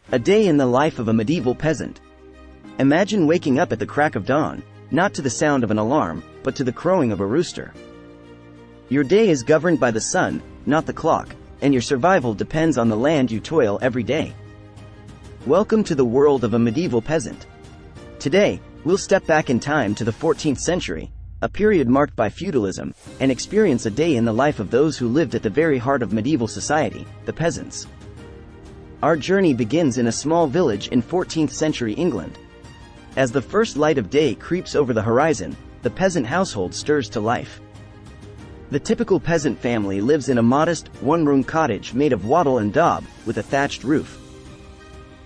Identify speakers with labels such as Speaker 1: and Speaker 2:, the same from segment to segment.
Speaker 1: A day in the life of a medieval peasant. Imagine waking up at the crack of dawn, not to the sound of an alarm, but to the crowing of a rooster. Your day is governed by the sun, not the clock, and your survival depends on the land you toil every day. Welcome to the world of a medieval peasant. Today, we'll step back in time to the 14th century, a period marked by feudalism, and experience a day in the life of those who lived at the very heart of medieval society, the peasants. Our journey begins in a small village in 14th century England. As the first light of day creeps over the horizon, the peasant household stirs to life. The typical peasant family lives in a modest, one-room cottage made of wattle and daub, with a thatched roof.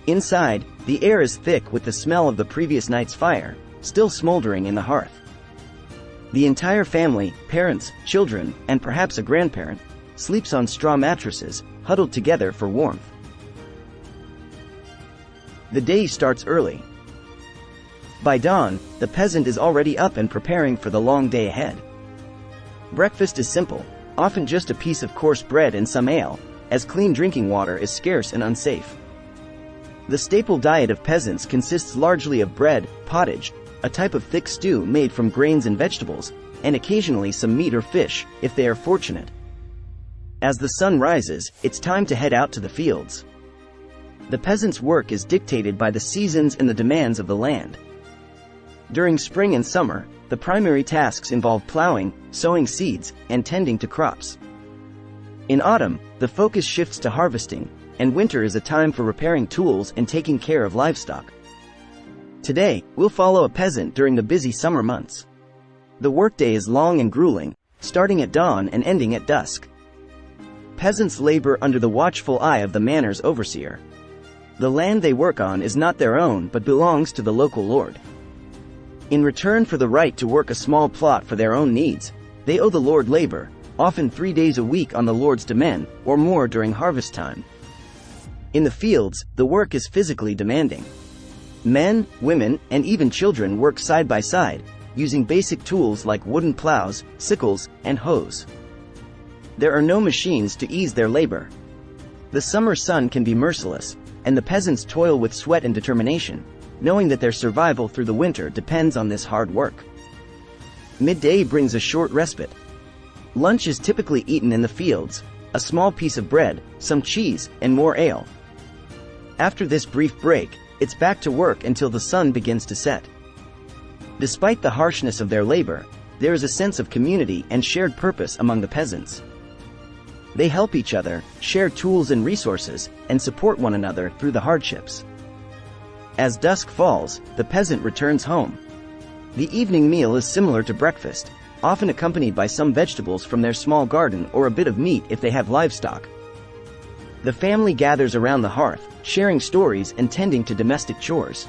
Speaker 1: Inside, the air is thick with the smell of the previous night's fire, still smoldering in the hearth. The entire family, parents, children, and perhaps a grandparent, sleeps on straw mattresses, huddled together for warmth. The day starts early. By dawn, the peasant is already up and preparing for the long day ahead. Breakfast is simple, often just a piece of coarse bread and some ale, as clean drinking water is scarce and unsafe. The staple diet of peasants consists largely of bread, pottage, a type of thick stew made from grains and vegetables, and occasionally some meat or fish, if they are fortunate. As the sun rises, it's time to head out to the fields. The peasant's work is dictated by the seasons and the demands of the land. During spring and summer, the primary tasks involve plowing, sowing seeds, and tending to crops. In autumn, the focus shifts to harvesting, and winter is a time for repairing tools and taking care of livestock. Today, we'll follow a peasant during the busy summer months. The workday is long and grueling, starting at dawn and ending at dusk. Peasants labor under the watchful eye of the manor's overseer. The land they work on is not their own but belongs to the local lord. In return for the right to work a small plot for their own needs, they owe the lord labor, often 3 days a week on the lord's demand, or more during harvest time. In the fields, the work is physically demanding. Men, women, and even children work side by side, using basic tools like wooden plows, sickles, and hoes. There are no machines to ease their labor. The summer sun can be merciless, and the peasants toil with sweat and determination, knowing that their survival through the winter depends on this hard work. Midday brings a short respite. Lunch is typically eaten in the fields, a small piece of bread, some cheese, and more ale. After this brief break, it's back to work until the sun begins to set. Despite the harshness of their labor, there is a sense of community and shared purpose among the peasants. They help each other, share tools and resources, and support one another through the hardships. As dusk falls, the peasant returns home. The evening meal is similar to breakfast, often accompanied by some vegetables from their small garden or a bit of meat if they have livestock. The family gathers around the hearth, sharing stories and tending to domestic chores.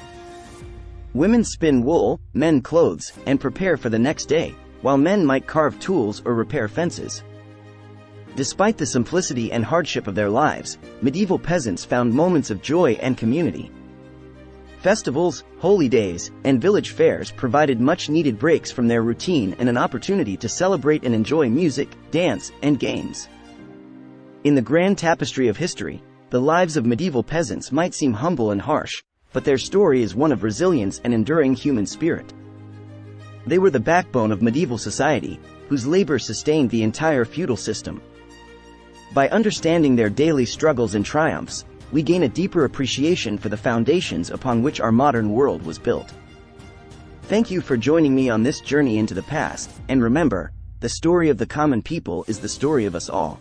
Speaker 1: Women spin wool, men clothes, and prepare for the next day, while men might carve tools or repair fences. Despite the simplicity and hardship of their lives, medieval peasants found moments of joy and community. Festivals, holy days, and village fairs provided much-needed breaks from their routine and an opportunity to celebrate and enjoy music, dance, and games. In the grand tapestry of history, the lives of medieval peasants might seem humble and harsh, but their story is one of resilience and enduring human spirit. They were the backbone of medieval society, whose labor sustained the entire feudal system. By understanding their daily struggles and triumphs, we gain a deeper appreciation for the foundations upon which our modern world was built. Thank you for joining me on this journey into the past, and remember, the story of the common people is the story of us all.